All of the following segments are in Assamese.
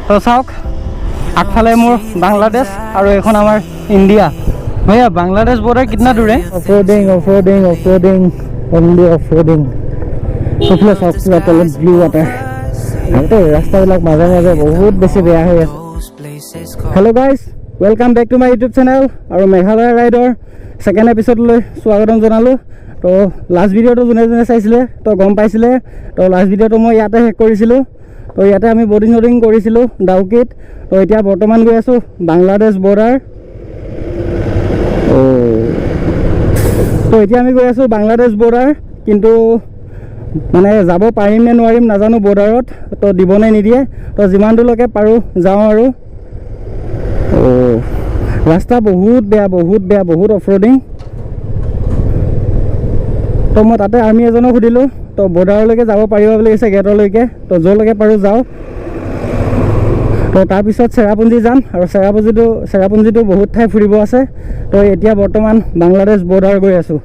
তো চাওক আগফালে মোৰ বাংলাদেশ আৰু এখন আমাৰ ইণ্ডিয়া। भैया बांग्लादेश बॉर्डर कितना दूर है? ऑफरोडिंग ओनली ऑफरोडिंग सफले सफले तलत ब्लू वाटर आते रास्ता बिलाक माजे माजे बहुत बेसी बेया হৈ আছে। Hello guys welcome back to my YouTube channel और मेघालय राइडर सेकेंड एपिसोड লৈ স্বাগতম জনালো। তো লাস্ট ভিডিওটো জনে জনে চাইছিলে তো গম পাইছিলে। তো লাস্ট ভিডিওটো মই ইয়াতে হেক কৰিছিলো। তো ইয়াতে আমি বোৰ্ডিং কৰিছিলো ডাউকিত। তো এতিয়া বৰ্তমান গৈ আছো বাংলাদেশ বৰ্ডাৰ। তো এতিয়া আমি গৈ আছো বাংলাদেশ বৰ্ডাৰ, কিন্তু মানে যাব পাৰিম নে নোৱাৰিম নাজানো বৰ্ডাৰত। তো দিবনে নিদিয়ে, তো যিমান দূৰলৈকে পাৰো যাওঁ আৰু। ৰাস্তা বহুত বেয়া বহুত অফৰোডিং। তো মই তাতে আৰ্মি এজনক সুধিলোঁ, তো বৰ্ডাৰলৈকে যাব পাৰিব বুলি কৈছে গেটলৈকে। তো য'লৈকে পাৰোঁ যাওঁ। তো তাৰপিছত চেৰাপুঞ্জী যাম, আৰু চেৰাপুঞ্জীটো বহুত ঠাই ফুৰিব আছে। তো এতিয়া বৰ্তমান বাংলাদেশ বৰ্ডাৰ গৈ আছোঁ।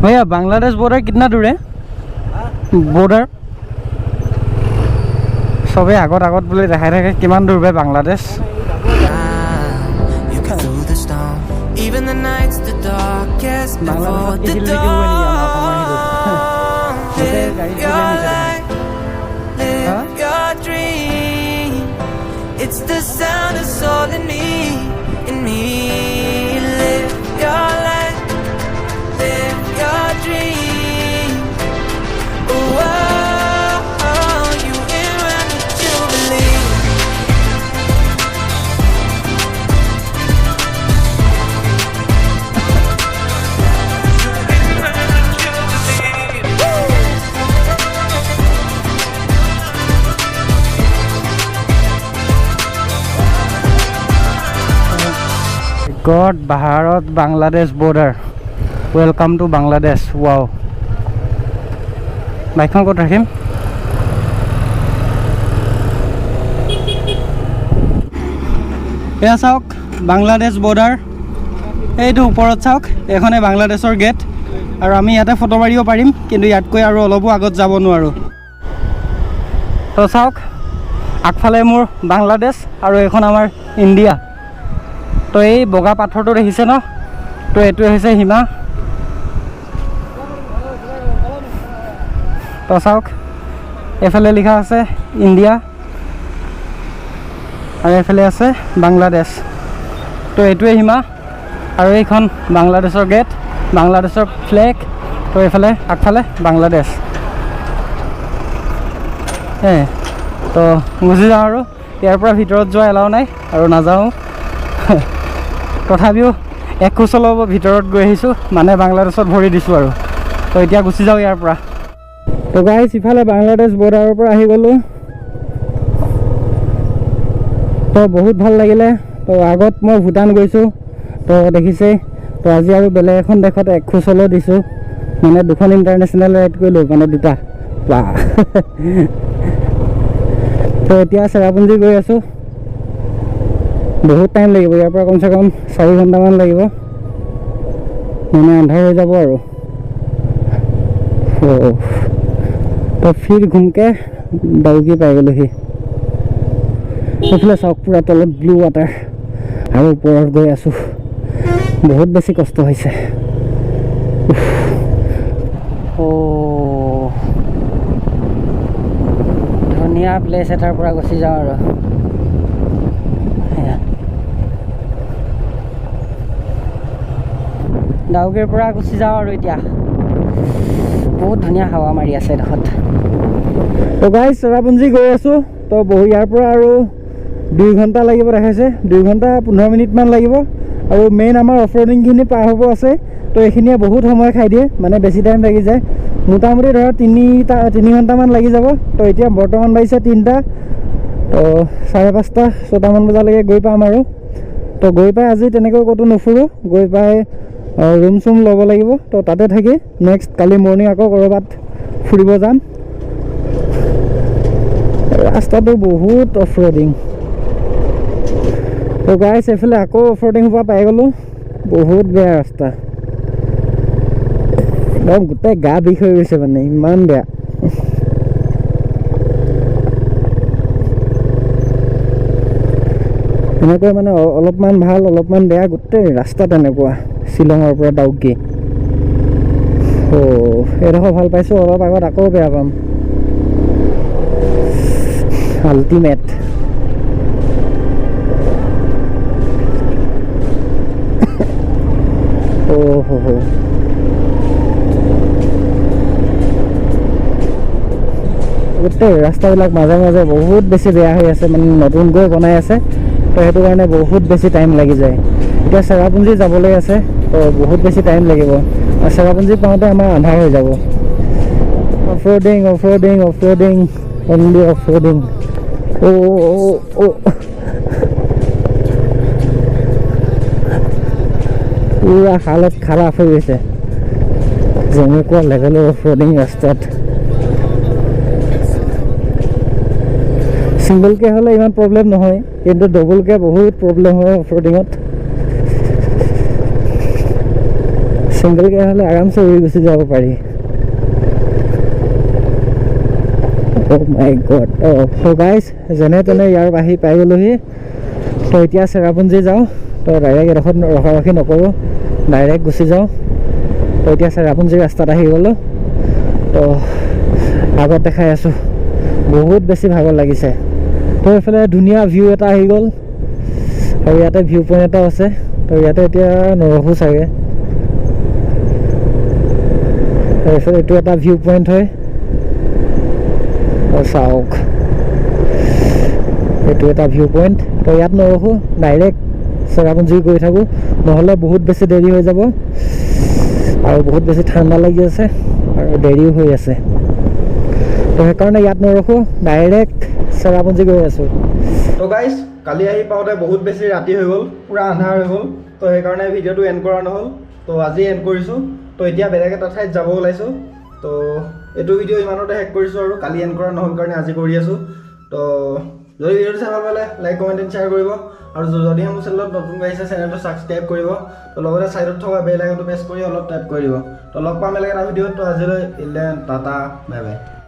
भैया बांग्लादेश बॉर्डर कितना दूर है? बॉर्डर सबे आगत आगत बोले देखाई থাকে কিমান দূৰ বে Bangladesh. Even the nights the darkest before the dawn. Live your life, live your dream. It's the sound of soul in me. Live your life, live your dream. Oh, you in when you believe. God, Bharat Bangladesh border. Welcome to Bangladesh. Wow. বাইকখন ক'ত ৰাখিম? এয়া চাওক বাংলাদেশ বৰ্ডাৰ। এইটো ওপৰত চাওক, এইখনে বাংলাদেশৰ গেট। আৰু আমি ইয়াতে ফটো মাৰিব পাৰিম, কিন্তু ইয়াতকৈ আৰু অলপো আগত যাব নোৱাৰোঁ। তো চাওক আগফালে মোৰ বাংলাদেশ আৰু এইখন আমাৰ ইণ্ডিয়া। তো এই বগা পাথৰটো দেখিছে ন? তো এইটোৱে হৈছে সীমা। তো চাওক এফালে লিখা আছে ইণ্ডিয়া আৰু এফালে আছে বাংলাদেশ। তো এইটোৱে সীমা, আৰু এইখন বাংলাদেশৰ গেট, বাংলাদেশৰ ফ্লেগ। তো এইফালে আগফালে বাংলাদেশ। তো গুচি যাওঁ, আৰু ইয়াৰ পৰা ভিতৰত যোৱা এলাও নাই আৰু নাযাওঁ। তথাপিও এক খোজ অলপ ভিতৰত গৈ আহিছোঁ, মানে বাংলাদেশত ভৰি দিছোঁ আৰু। তো এতিয়া গুচি যাওঁ ইয়াৰ পৰা। তো গাইছ ইফালে বাংলাদেশ বৰ্ডাৰৰ পৰা আহি গ'লোঁ। তো বহুত ভাল লাগিলে। তো আগত মই ভূটান গৈছোঁ, তো দেখিছেই। তো আজি আৰু বেলেগ এখন দেশত এক খোজ হ'লেও দিছোঁ, মানে দুখন ইণ্টাৰনেশ্যনেল ৰাইড কৰিলোঁ, মানে দুটা। তো এতিয়া চেৰাপুঞ্জী গৈ আছোঁ। বহুত টাইম লাগিব, ইয়াৰ পৰা কমচে কম 4 ঘণ্টামান লাগিব, মানে আন্ধাৰ হৈ যাব আৰু। তো ফিৰ ঘুমকে ডাউকি পাই গ'লোহি। এইফালে চাওক পুৰা তলত ব্লু ৱাটাৰ, আৰু ওপৰত গৈ আছোঁ। বহুত বেছি কষ্ট হৈছে। ধুনীয়া প্লেচ এটাৰ পৰা গুচি যাওঁ আৰু। ডাউকিৰ পৰা গুচি যাওঁ আৰু এতিয়া। বহুত ধুনীয়া হাৱা মাৰি আছে এডোখৰত। তো গাইছ চেৰাপুঞ্জী গৈ আছোঁ। তো ইয়াৰ পৰা আৰু 2 ঘণ্টা লাগিব দেখাইছে, 2 ঘণ্টা 15 মিনিটমান লাগিব। আৰু মেইন আমাৰ অফৰোডিংখিনি পাৰ হ'ব আছে। তো এইখিনিয়ে বহুত সময় খাই দিয়ে, মানে বেছি টাইম লাগি যায়। মোটামুটি ধৰক 3 ঘণ্টামান লাগি যাব। তো এতিয়া বৰ্তমান বাজিছে 3টা। তো 5:30 6টামান বজালৈকে গৈ পাম আৰু। তো গৈ পাই আজি তেনেকৈ ক'তো নুফুৰোঁ, গৈ পাই ৰুম চুম ল'ব লাগিব। তো তাতে থাকি নেক্সট কালি মৰ্ণিং আকৌ ক'ৰবাত ফুৰিব যাম। ৰাস্তাটো বহুত অফৰোডিং। তো গাইছ এইফালে আকৌ অফৰোডিং হোৱা পাই গ'লোঁ। বহুত বেয়া ৰাস্তা, একদম গোটেই গা বিষ হৈ গৈছে, মানে ইমান বেয়া। এনেকৈ মানে অলপমান ভাল অলপমান বেয়া গোটেই ৰাস্তা তেনেকুৱা শ্বিলঙৰ পৰা ডাউকি এইডোখৰ ভাল পাইছোঁ অলপ আগত আকৌ বেয়া পাম আল্টিমেট গোটেই ৰাস্তাবিলাক মাজে মাজে বহুত বেছি বেয়া হৈ আছে মানে নতুনকৈ বনাই আছে তো সেইটো কাৰণে বহুত বেছি টাইম লাগি যায় এতিয়া চেৰাপুঞ্জী যাবলৈ আছে তো বহুত বেছি টাইম লাগিব আৰু চেৰাপুঞ্জী পাওঁতে আমাৰ আন্ধাৰ হৈ যাব অফৰোডিং অনলি অফৰোডিং পুৰা হালত খাৰাপ হৈ গৈছে যেনেকুৱা লেভেলৰ অফৰোডিং ৰাস্তাত সিংগলকৈ হ'লে ইমান প্ৰব্লেম নহয় কিন্তু ডবলকৈ বহুত প্ৰব্লেম হয় অফৰোডিঙত সিংগলকৈ হ'লে আৰামছে উৰি গুচি যাব পাৰি মাই গড তো গাইজ যেনে তেনে ইয়াৰ আহি পাই গ'লোহি তো এতিয়া চেৰাপুঞ্জী যাওঁ তো ডাইৰেক্ট এডোখৰত ৰখাৰখি নকৰোঁ ডাইৰেক্ট গুচি যাওঁ তো এতিয়া চেৰাপুঞ্জী ৰাস্তাত আহি গ'লোঁ তো আগত দেখাই আছোঁ বহুত বেছি ভাগৰ লাগিছে তো এইফালে ধুনীয়া ভিউ এটা আহি গ'ল আৰু ইয়াতে ভিউ পইণ্ট এটাও আছে তো ইয়াতে এতিয়া নৰখোঁ চাগে এইফালে এইটো এটা ভিউ পইণ্ট হয় চাওক এইটো এটা ভিউ পইণ্ট তো ইয়াত নৰখোঁ ডাইৰেক্ট চেৰাপুঞ্জী গৈ থাকোঁ নহ'লে বহুত বেছি দেৰি হৈ যাব আৰু বহুত বেছি ঠাণ্ডা লাগি আছে আৰু দেৰিও হৈ আছে তো সেইকাৰণে ইয়াত নৰখোঁ ডাইৰেক্ট চেৰাপুঞ্জী গৈ আছোঁ তো গাইজ কালি আহি পাওঁতে বহুত বেছি ৰাতি হৈ গ'ল পূৰা আন্ধাৰ হৈ গ'ল তো সেইকাৰণে ভিডিঅ'টো এণ্ড কৰা নহ'ল তো আজি এণ্ড কৰিছোঁ তো এতিয়া বেলেগ এটা ঠাইত যাব ওলাইছোঁ তো এইটো ভিডিঅ' ইমানতে শেষ কৰিছোঁ আৰু কালি এণ্ড কৰা নহ'ল কাৰণে আজি কৰি আছোঁ তো যদি ভিডিঅ'টো চাই ভাল পালে লাইক কমেণ্ট এণ্ড শ্বেয়াৰ কৰিব আৰু যদিহে মোৰ চেনেলত নতুনকৈ আহিছে চেনেলটো ছাবস্ক্ৰাইব কৰিব তো লগতে ছাইডত থকা বেল আইকনটো প্ৰেছ কৰি অলপ টাইপ কৰি দিব তো লগ পাম বেলেগ এটা ভিডিঅ'ত তো আজিলৈ টাটা বাই বাই